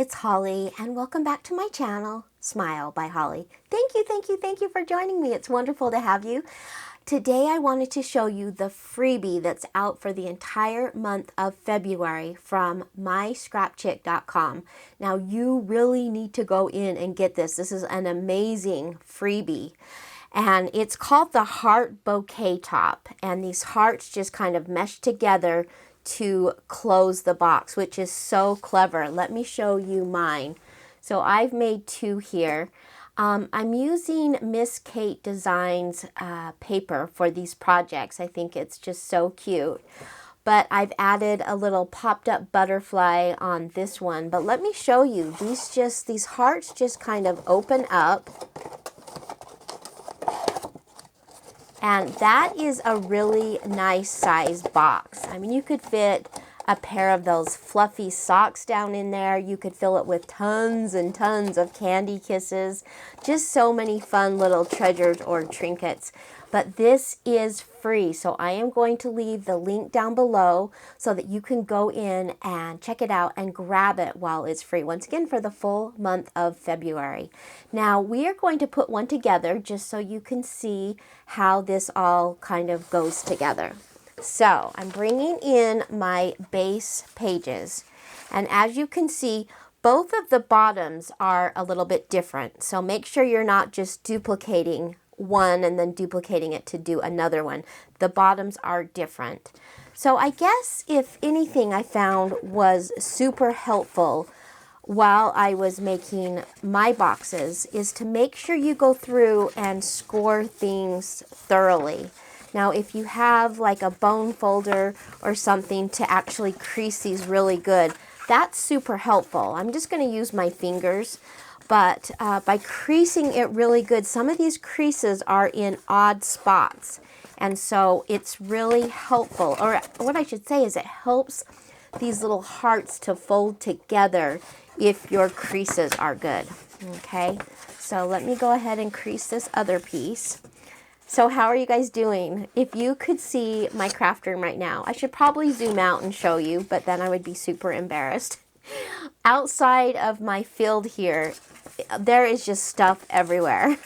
it's Holly, and welcome back to my channel, Smile by Holly. Thank you for joining me. It's wonderful to have you. Today I wanted to show you the freebie that's out for the entire month of February from Myscrapchick.com. Now you really need to go in and get this. This is an amazing freebie. And it's called the Heart Bouquet Top. And these hearts just kind of mesh together to close the box, which is so clever. Let me show you mine. So I've made two here. I'm using Miss Kate Designs paper for these projects. I think it's just so cute. But I've added a little popped up butterfly on this one. But let me show you. These hearts just kind of open up. And that is a really nice size box. I mean, you could fit a pair of those fluffy socks down in there. You could fill it with tons and tons of candy kisses. Just so many fun little treasures or trinkets. But this is free, so I am going to leave the link down below so that you can go in and check it out and grab it while it's free. Once again, for the full month of February. Now, we are going to put one together just so you can see how this all kind of goes together. So, I'm bringing in my base pages, and as you can see, both of the bottoms are a little bit different. So make sure you're not just duplicating one and then duplicating it to do another one. The bottoms are different. So I guess if anything I found was super helpful while I was making my boxes is to make sure you go through and score things thoroughly. Now if you have like a bone folder or something to actually crease these really good, that's super helpful. I'm just going to use my fingers. But by creasing it really good, some of these creases are in odd spots. And so it's really helpful. Or what I should say is it helps these little hearts to fold together if your creases are good. Okay, so let me go ahead and crease this other piece. So how are you guys doing? If you could see my craft room right now, I should probably zoom out and show you, but then I would be super embarrassed. Outside of my field here, there is just stuff everywhere.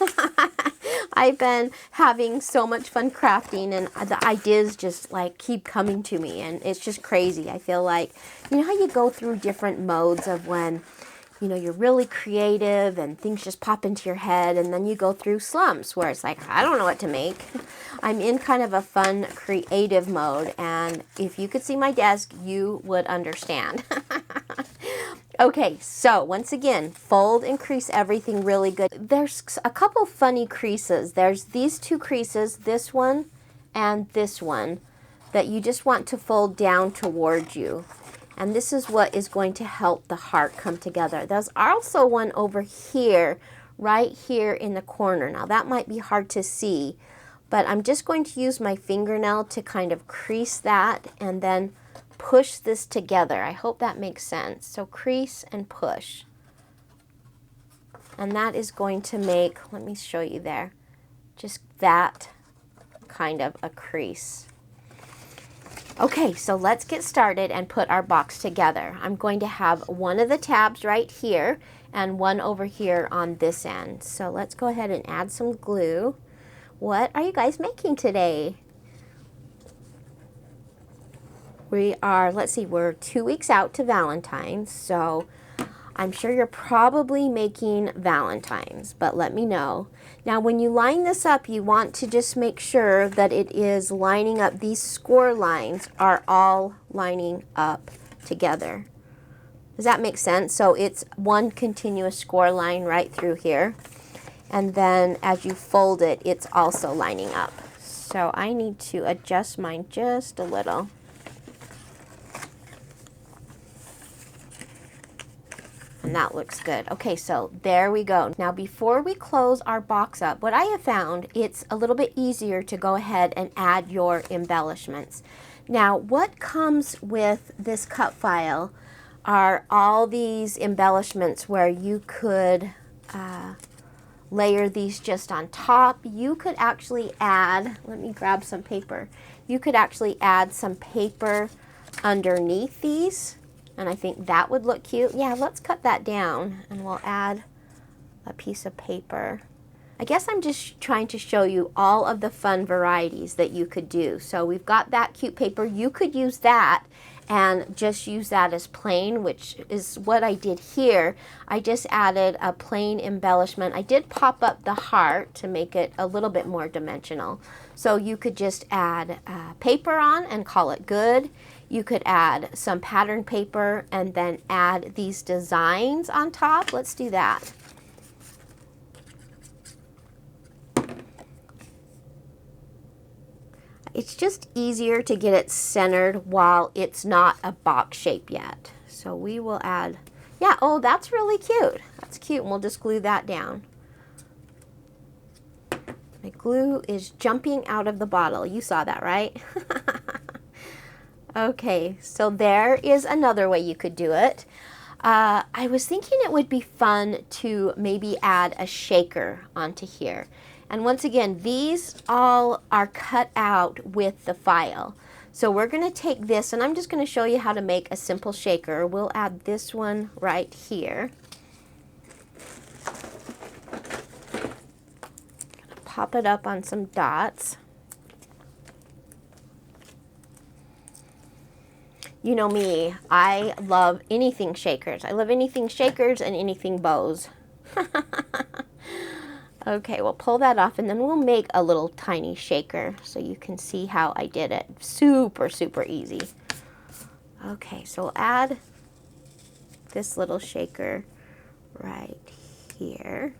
I've been having so much fun crafting, and the ideas just like keep coming to me, and it's just crazy. I feel like, you know how you go through different modes of when, you know, you're really creative and things just pop into your head, and then you go through slumps where it's like, I don't know what to make. I'm in kind of a fun creative mode, and if you could see my desk, you would understand. Okay, so once again, fold and crease everything really good. There's a couple funny creases. There's these two creases, this one and this one, that you just want to fold down towards you. And this is what is going to help the heart come together. There's also one over here, right here in the corner. Now that might be hard to see, but I'm just going to use my fingernail to kind of crease that and then push this together. I hope that makes sense. So crease and push. And that is going to make, let me show you there, just that kind of a crease. Okay, so let's get started and put our box together. I'm going to have one of the tabs right here and one over here on this end. So let's go ahead and add some glue. What are you guys making today? We are, let's see, we're 2 weeks out to Valentine's, so I'm sure you're probably making Valentine's, but let me know. Now, when you line this up, you want to just make sure that it is lining up. These score lines are all lining up together. Does that make sense? So it's one continuous score line right through here. And then as you fold it, it's also lining up. So I need to adjust mine just a little. And that looks good. Okay, so there we go. Now before we close our box up, what I have found, it's a little bit easier to go ahead and add your embellishments. Now what comes with this cut file are all these embellishments where you could layer these just on top. You could actually add, let me grab some paper. You could actually add some paper underneath these And I think that would look cute. Yeah, let's cut that down and we'll add a piece of paper. I guess I'm just trying to show you all of the fun varieties that you could do. So we've got that cute paper. You could use that and just use that as plain, which is what I did here. I just added a plain embellishment. I did pop up the heart to make it a little bit more dimensional. So you could just add paper on and call it good. You could add some pattern paper and then add these designs on top. Let's do that. It's just easier to get it centered while it's not a box shape yet. So we will add, yeah, oh, that's really cute. That's cute, and we'll just glue that down. My glue is jumping out of the bottle. You saw that, right? Okay, so there is another way you could do it. I was thinking it would be fun to maybe add a shaker onto here. And once again, these all are cut out with the file. So we're going to take this, and I'm just going to show you how to make a simple shaker. We'll add this one right here. Pop it up on some dots. You know me, I love anything shakers. I love anything shakers and anything bows. Okay, we'll pull that off and then we'll make a little tiny shaker so you can see how I did it. Super, super easy. Okay, so we'll add this little shaker right here.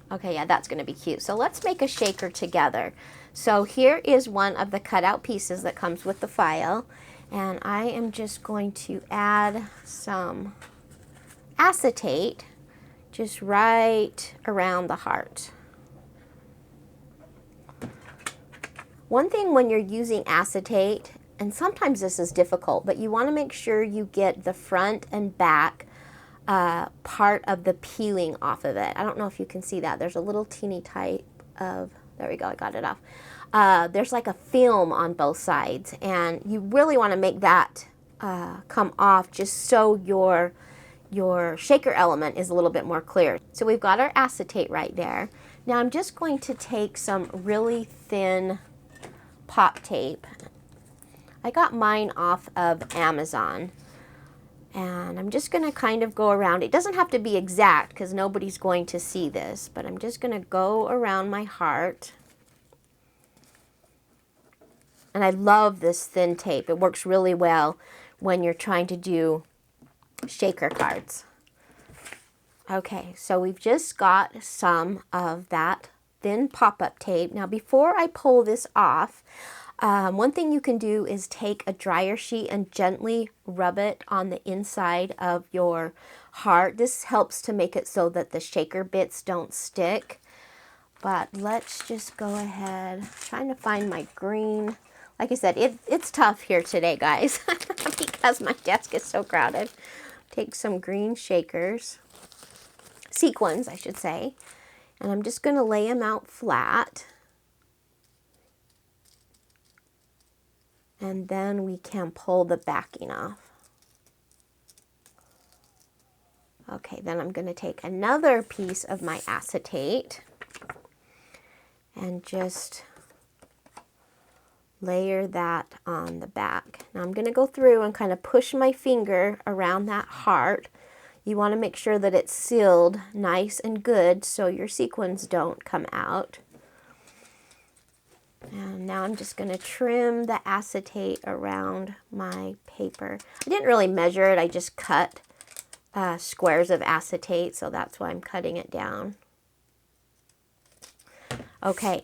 Okay, yeah, that's going to be cute. So let's make a shaker together. So here is one of the cutout pieces that comes with the file. And I am just going to add some acetate just right around the heart. One thing when you're using acetate, and sometimes this is difficult, but you want to make sure you get the front and back part of the peeling off of it. I don't know if you can see that. There's a little teeny type of, there we go, I got it off. There's like a film on both sides, and you really want to make that come off just so your shaker element is a little bit more clear. So we've got our acetate right there. Now I'm just going to take some really thin pop tape. I got mine off of Amazon. And I'm just going to kind of go around. It doesn't have to be exact because nobody's going to see this, but I'm just going to go around my heart. And I love this thin tape. It works really well when you're trying to do shaker cards. Okay, so we've just got some of that thin pop-up tape. Now before I pull this off, one thing you can do is take a dryer sheet and gently rub it on the inside of your heart. This helps to make it so that the shaker bits don't stick. But let's just go ahead. I'm trying to find my green. Like I said, it's tough here today, guys, because my desk is so crowded. Take some green shakers, sequins, I should say, and I'm just going to lay them out flat. And then we can pull the backing off. Okay, then I'm going to take another piece of my acetate and just layer that on the back. Now I'm going to go through and kind of push my finger around that heart. You want to make sure that it's sealed nice and good so your sequins don't come out. And now I'm just going to trim the acetate around my paper. I didn't really measure it, I just cut squares of acetate, so that's why I'm cutting it down. Okay,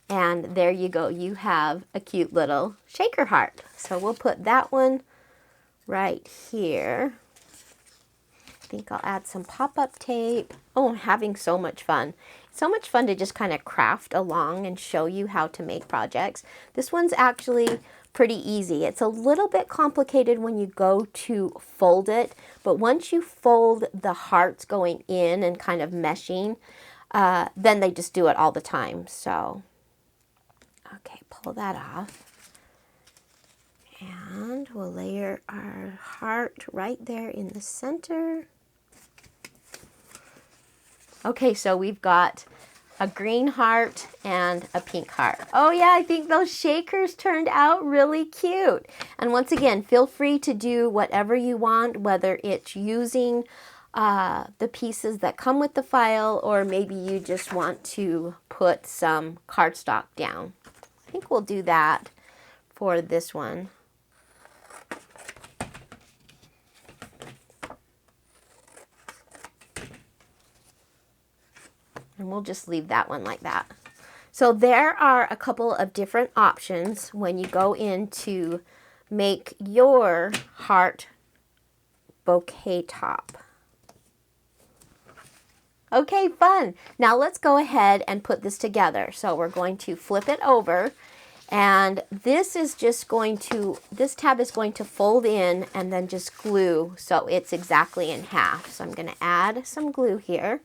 and there you go. You have a cute little shaker heart. So we'll put that one right here. I think I'll add some pop-up tape. Oh, I'm having so much fun. So much fun to just kind of craft along and show you how to make projects. This one's actually pretty easy. It's a little bit complicated when you go to fold it, but once you fold the hearts going in and kind of meshing, then they just do it all the time. So Okay, pull that off. And we'll layer our heart right there in the center. Okay, so we've got a green heart and a pink heart. Oh yeah, I think those shakers turned out really cute. And once again, feel free to do whatever you want, whether it's using the pieces that come with the file, or maybe you just want to put some cardstock down. I think we'll do that for this one. And we'll just leave that one like that. So there are a couple of different options when you go in to make your heart bouquet top. Okay, fun. Now let's go ahead and put this together. So we're going to flip it over, and this is just going to, this tab is going to fold in and then just glue so it's exactly in half. So I'm going to add some glue here.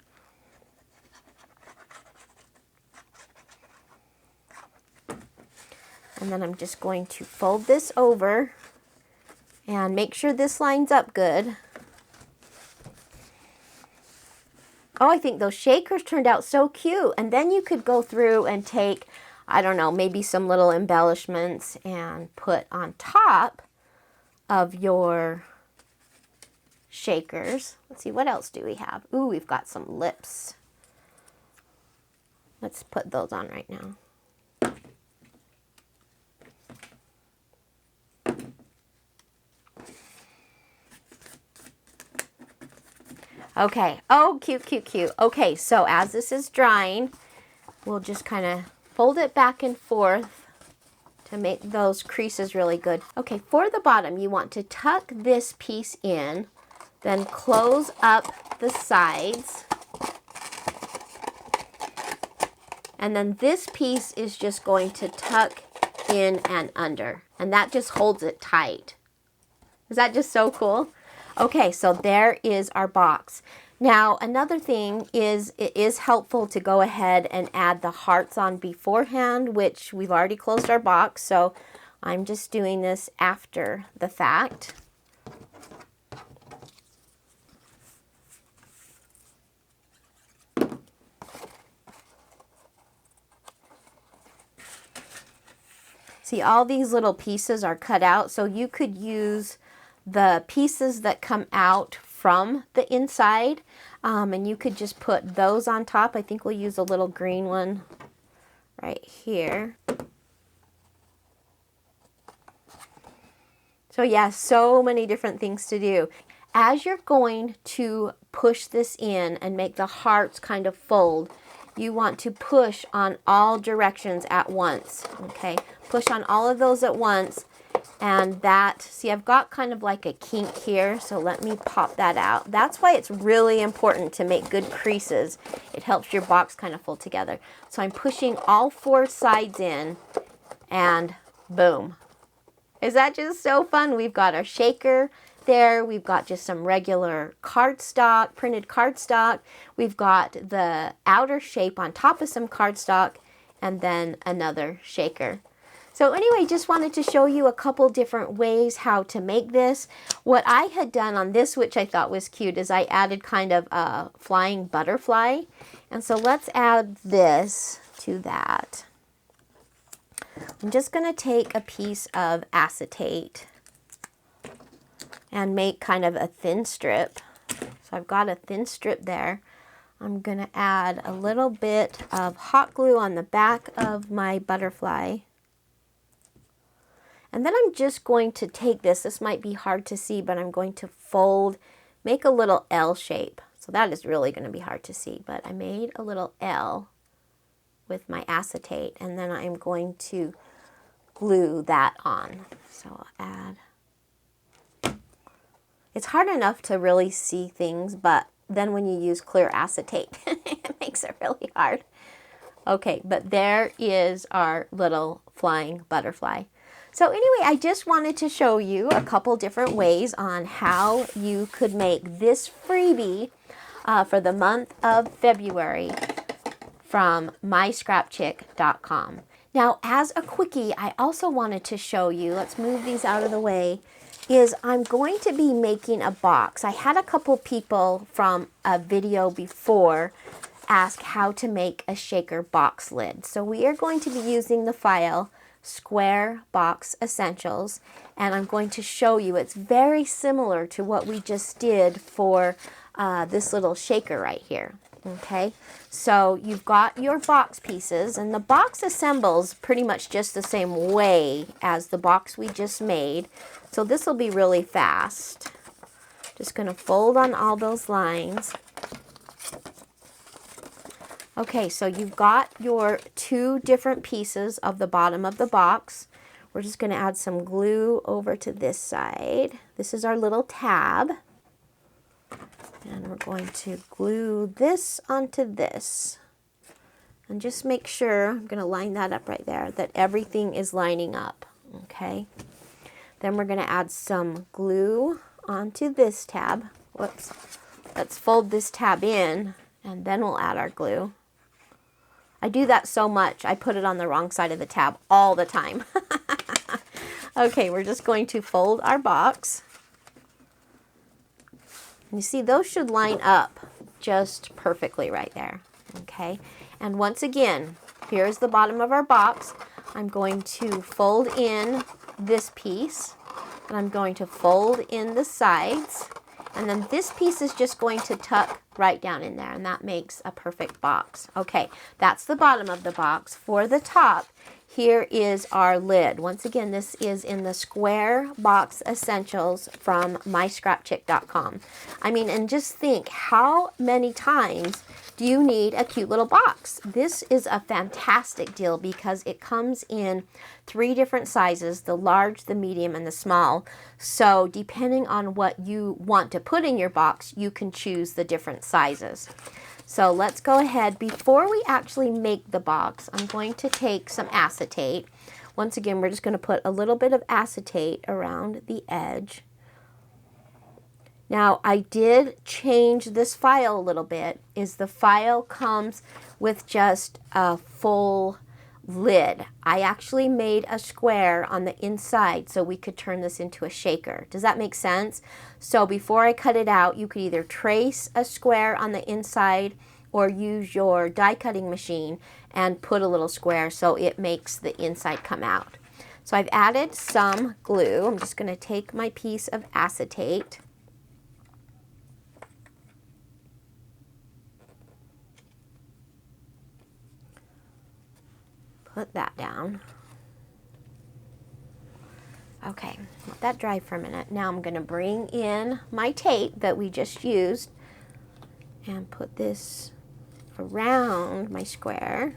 And then I'm just going to fold this over and make sure this lines up good. Oh, I think those shakers turned out so cute. And then you could go through and take, I don't know, maybe some little embellishments and put on top of your shakers. Let's see, what else do we have? Ooh, we've got some lips. Let's put those on right now. Okay, oh, cute, cute, cute. Okay, so as this is drying, we'll just kind of fold it back and forth to make those creases really good. Okay, for the bottom, you want to tuck this piece in, then close up the sides. And then this piece is just going to tuck in and under, and that just holds it tight. Is that just so cool? Okay, so there is our box. Now, another thing is it is helpful to go ahead and add the hearts on beforehand, which we've already closed our box, so I'm just doing this after the fact. See, all these little pieces are cut out, so you could use the pieces that come out from the inside, and you could just put those on top. I think we'll use a little green one right here. So yeah, so many different things to do. As you're going to push this in and make the hearts kind of fold, you want to push on all directions at once, okay? Push on all of those at once. And that, see, I've got kind of like a kink here, so let me pop that out. That's why it's really important to make good creases. It helps your box kind of fold together. So I'm pushing all four sides in, and boom. Is that just so fun? We've got our shaker there. We've got just some regular cardstock, printed cardstock. We've got the outer shape on top of some cardstock, and then another shaker. So anyway, just wanted to show you a couple different ways how to make this. What I had done on this, which I thought was cute, is I added kind of a flying butterfly. And so let's add this to that. I'm just going to take a piece of acetate and make kind of a thin strip. So I've got a thin strip there. I'm going to add a little bit of hot glue on the back of my butterfly. And then I'm just going to take this might be hard to see, but I'm going to fold, make a little L shape. So that is really going to be hard to see, but I made a little L with my acetate, and then I'm going to glue that on. So I'll add. It's hard enough to really see things, but then when you use clear acetate, it makes it really hard. Okay, but there is our little flying butterfly. So anyway, I just wanted to show you a couple different ways on how you could make this freebie for the month of February from Myscrapchick.com. Now, as a quickie, I also wanted to show you, let's move these out of the way, is I'm going to be making a box. I had a couple people from a video before ask how to make a shaker box lid. So we are going to be using the file Square Box Essentials, and I'm going to show you, it's very similar to what we just did for this little shaker right here. Okay, so you've got your box pieces, and the box assembles pretty much just the same way as the box we just made. So this will be really fast. Just going to fold on all those lines. Okay, so you've got your two different pieces of the bottom of the box. We're just going to add some glue over to this side. This is our little tab. And we're going to glue this onto this. And just make sure, I'm going to line that up right there, that everything is lining up. Okay. Then we're going to add some glue onto this tab. Whoops. Let's fold this tab in, and then we'll add our glue. I do that so much, I put it on the wrong side of the tab all the time. Okay, we're just going to fold our box. You see, those should line up just perfectly right there, okay? And once again, here's the bottom of our box. I'm going to fold in this piece, and I'm going to fold in the sides, and then this piece is just going to tuck right down in there, and that makes a perfect box. Okay, that's the bottom of the box. For the top, here is our lid. Once again, this is in the Square Box Essentials from Myscrapchick.com. I mean, and just think, how many times do you need a cute little box? This is a fantastic deal because it comes in 3 different sizes, the large, the medium, and the small. So depending on what you want to put in your box, you can choose the different sizes. So let's go ahead. Before we actually make the box, I'm going to take some acetate. Once again, we're just going to put a little bit of acetate around the edge. Now, I did change this file a little bit. The file comes with just a full lid. I actually made a square on the inside so we could turn this into a shaker. Does that make sense? So before I cut it out, you could either trace a square on the inside or use your die cutting machine and put a little square so it makes the inside come out. So I've added some glue. I'm just going to take my piece of acetate. Put that down. Okay, let that dry for a minute. Now I'm going to bring in my tape that we just used and put this around my square.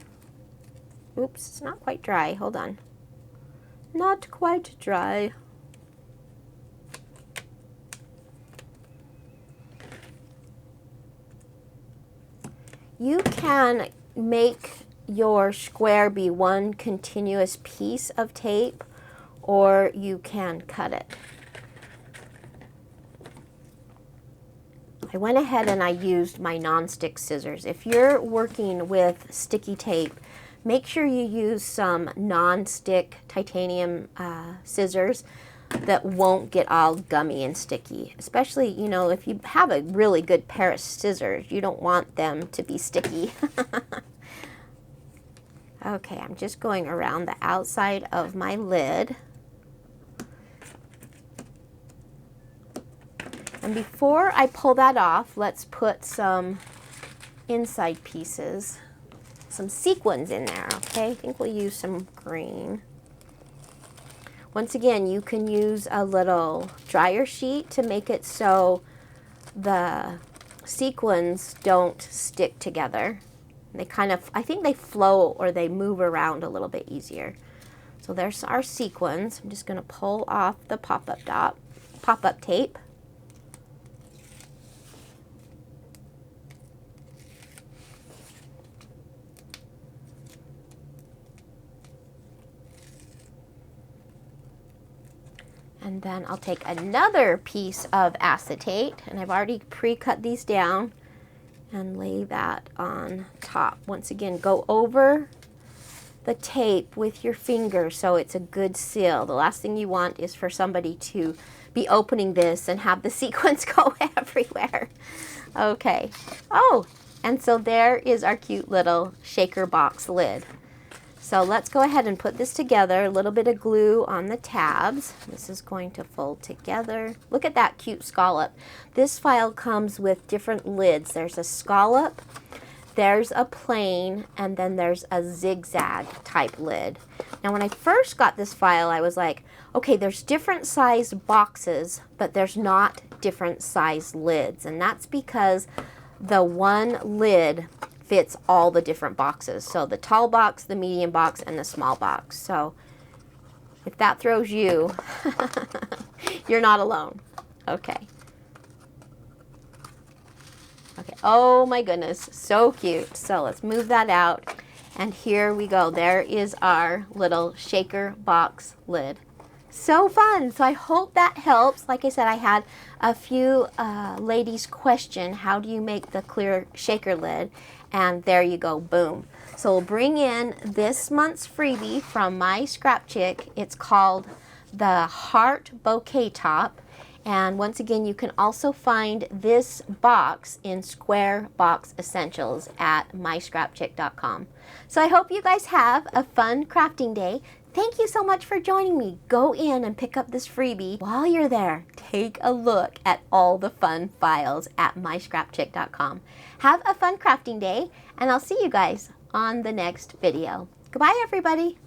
Oops, it's not quite dry. Hold on. Not quite dry. You can make your square be one continuous piece of tape, or you can cut it. I went ahead and I used my non-stick scissors. If you're working with sticky tape, make sure you use some non-stick titanium scissors that won't get all gummy and sticky. Especially, you know, if you have a really good pair of scissors, you don't want them to be sticky. Okay, I'm just going around the outside of my lid. And before I pull that off, let's put some inside pieces, some sequins in there, okay? I think we'll use some green. Once again, you can use a little dryer sheet to make it so the sequins don't stick together. They kind of, I think they flow or they move around a little bit easier. So there's our sequins. I'm just going to pull off the pop-up tape. And then I'll take another piece of acetate, and I've already pre-cut these down, and lay that on top. Once again, go over the tape with your finger so it's a good seal. The last thing you want is for somebody to be opening this and have the sequins go everywhere. Okay. Oh, and so there is our cute little shaker box lid. So let's go ahead and put this together. A little bit of glue on the tabs. This is going to fold together. Look at that cute scallop. This file comes with different lids. There's a scallop, there's a plain, and then there's a zigzag type lid. Now when I first got this file, I was like, okay, there's different size boxes, but there's not different size lids. And that's because the one lid fits all the different boxes. So the tall box, the medium box, and the small box. So if that throws you, you're not alone. Okay. Okay, oh my goodness, so cute. So let's move that out. And here we go. There is our little shaker box lid. So fun. So I hope that helps. Like I said, I had a few ladies question, how do you make the clear shaker lid? And there you go, boom. So we'll bring in this month's freebie from Myscrapchick. It's called the Heart Bouquet Top. And once again, you can also find this box in Square Box Essentials at myscrapchick.com. So I hope you guys have a fun crafting day. Thank you so much for joining me. Go in and pick up this freebie. While you're there, take a look at all the fun files at myscrapchick.com. Have a fun crafting day, and I'll see you guys on the next video. Goodbye, everybody.